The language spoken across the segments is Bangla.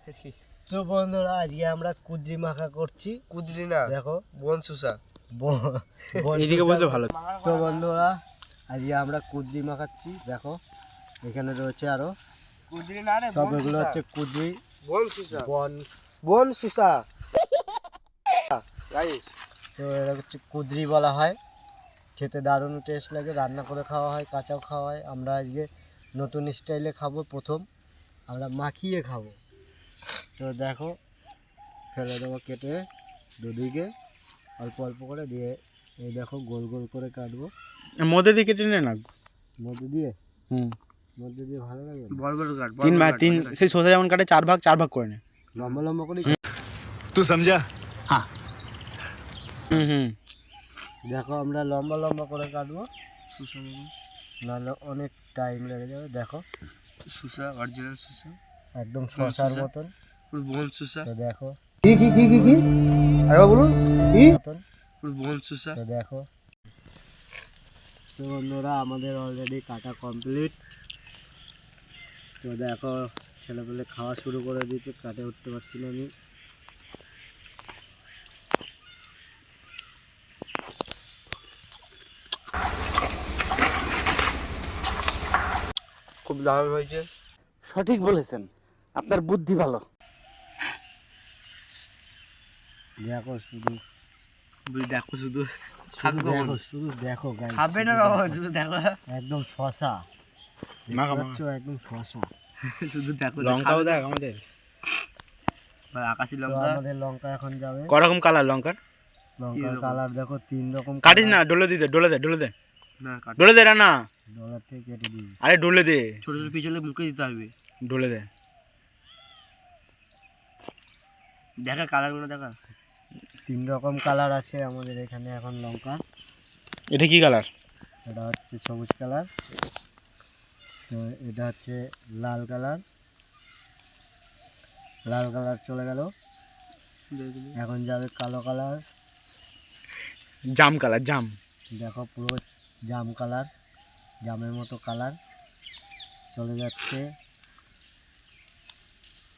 তো বন্ধুরা আজকে আমরা কুদ্রি মাখা করছি। কুদ্রি না, দেখো বন সুসা। এদিকে বলতে ভালো। তো বন্ধুরা আজকে আমরা কুদ্রি মাখাচ্ছি। দেখো এখানে রয়েছে আরো কুদ্রি না রে, সব এগুলো হচ্ছে কুদ্রি, বন সুসা। বন সুসা। গাইস, তো এটা হচ্ছে কুদ্রি বলা হয়। খেতে দারুণ টেস্ট লাগে, রান্না করে খাওয়া হয়, কাঁচাও খাওয়া হয়। আমরা আজকে নতুন স্টাইলে খাবো, প্রথম আমরা মাখিয়ে খাবো। তো দেখো ফেলে দেবো কেটে দুদিকে অল্প অল্প করে দিয়ে, এই দেখো গোল গোল করে কাটবো। মধ্যে দিয়ে কেটে নে না, মধ্যে দিয়ে মধ্যে দিয়ে ভালো লাগে। বড় বড় কাট, তিন ভাগ, তিন সেই সোজা যেমন কাটে চার ভাগ করে নে। লম্বা লম্বা করে তুই সমঝা? হ্যাঁ। দেখো আমরা লম্বা লম্বা করে কাটবো, সুসা নাহলে অনেক টাইম লেগে যাবে। দেখো সুসা, অরিজিনাল সুসা, একদম শসার মতন। পুরো বন সুসা। তো দেখো কি কি কি কি কি আরে বলুন কি মতন, পুরো বন সুসা। তো দেখো। তো বন্ধুরা আমাদের অলরেডি কাটা কমপ্লিট। তো দেখো ছেলেপেলে খাওয়া শুরু করে দিয়েছে, কাটে উঠতে পারছি না আমি। খুব দারুণ হয়েছে। সঠিক বলেছেন, আপনার বুদ্ধি ভালো। দেখো শুধু দেখো শুধু, শুধু দেখো guys, খাবে না বাবা, শুধু দেখো, একদম শসা মাখা দেখছো, একদম শসা। শুধু দেখো। লঙ্কাও দেখ আমাদের, আকাশি তো লঙ্কা। আমাদের লঙ্কা এখন যাবে। করকম কালার লঙ্কার। লঙ্কার কালার দেখো 3 রকম। কাটিস না, ডলে দে, ডলে দে, ডলে দে, না কাট, ডলে দে না, ডলার থেকে কেটে দিই। আরে ডলে দে, ছোট ছোট পিছলে মুখে দিতে হবে। ডলে দে। দেখা কালার গুলো দেখা। 3 রকম কালার আছে আমাদের এখানে এখন লঙ্কা। এটা কি কালার? এটা হচ্ছে সবুজ কালার, তো এটা হচ্ছে লাল কালার। লাল কালার চলে গেল, এখন যাবে কালো কালার। জাম কালার, জাম। দেখো পুরো জাম কালার, জামের মতো কালার চলে যাচ্ছে।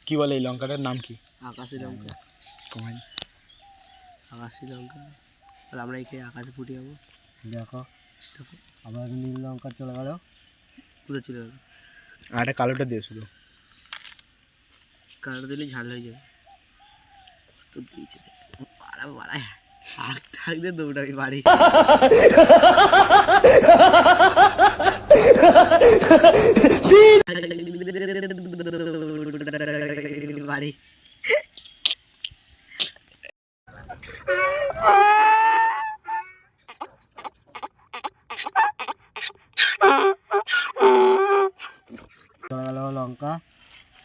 কি বলে এই লঙ্কাটার নাম কি? আকাশি লঙ্কা। কমাই আকাশি লঙ্কা। তাহলে আমরা একে আকাশে ফুটিয়ে যাবো। দেখো আবার নীল লঙ্কা চলে গেল। কোথায় চলে যাবে? আর একটা কালোটা দিয়ে শুধু। কালারটা দিলে ঝাল হয়ে যাবে। তো দিয়েছে বাড়া বাড়ায় হাঁক ঠাক দিয়ে দৌড়াবি বাড়ি। বাড়ি চলে গেল লঙ্কা।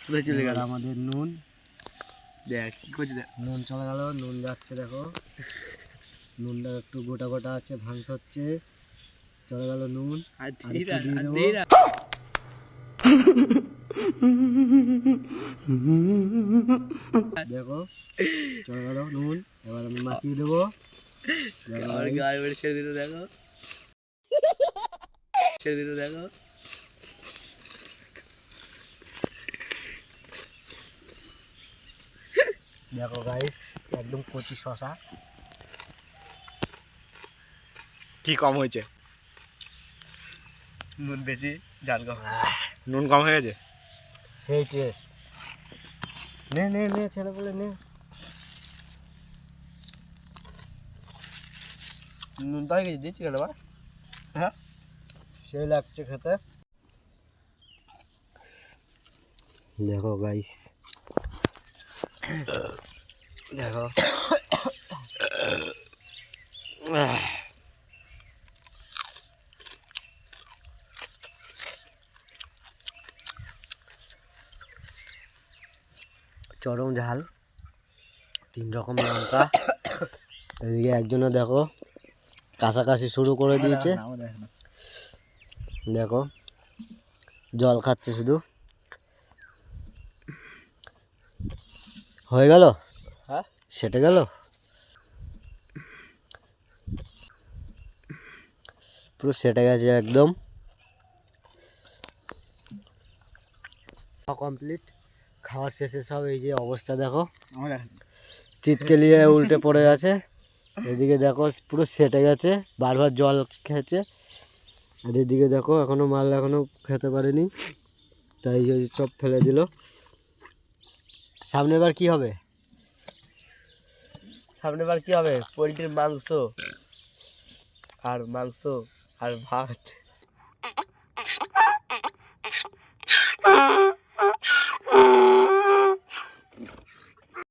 কোথায় চলে গেল? আমাদের নুন, দেখ কি করছে দেখ। নুন চলে গেল, নুন যাচ্ছে। দেখো নুনটা একটু গোটা গোটা আছে, ভাঙতে হচ্ছে। চলে গেল নুন। আর একটু ধীরা দিয়ে দেবো। ধীরা। দেখো চলে গেল নুন, এবার আমি মাখিয়ে দেবো। আর গায়ে বেড়ে ছেড়ে দিল দেখো, ছেড়ে দিল দেখো। দেখো গাইস একদম কচি শশা। কি কম হয়েছে? নুন বেশি, ঝাল কম। নুন কম হয়ে গেছে। সেই টেস্ট। নে নে নে ছেলে বলে নে। নুন তো হয়ে গেছে, দিচ্ছি কেন আবার? হ্যাঁ সেই লাগছে খেতে। দেখো গাইস, দেখো চরম ঝাল, 3 রকম লঙ্কা। এদিকে একজনে দেখো কাছাকাছি শুরু করে দিয়েছে। দেখো জল খাচ্ছে শুধু। হয়ে গেল, হ্যাঁ সেটে গেল। পুরো সেটে গেছে একদম। কমপ্লিট। খাওয়ার শেষে সব এই যে অবস্থা দেখো, আমার চিৎকেলিয়ে উল্টে পড়ে আছে। এদিকে দেখো পুরো সেটে গেছে, বারবার জল খেয়েছে। আর এদিকে দেখো এখনো মাল এখনো খেতে পারেনি, তাই ওই সব ফেলে দিল। সামনে বার কি হবে? সামনে বার কি হবে? পোলট্রির মাংস আর ভাত।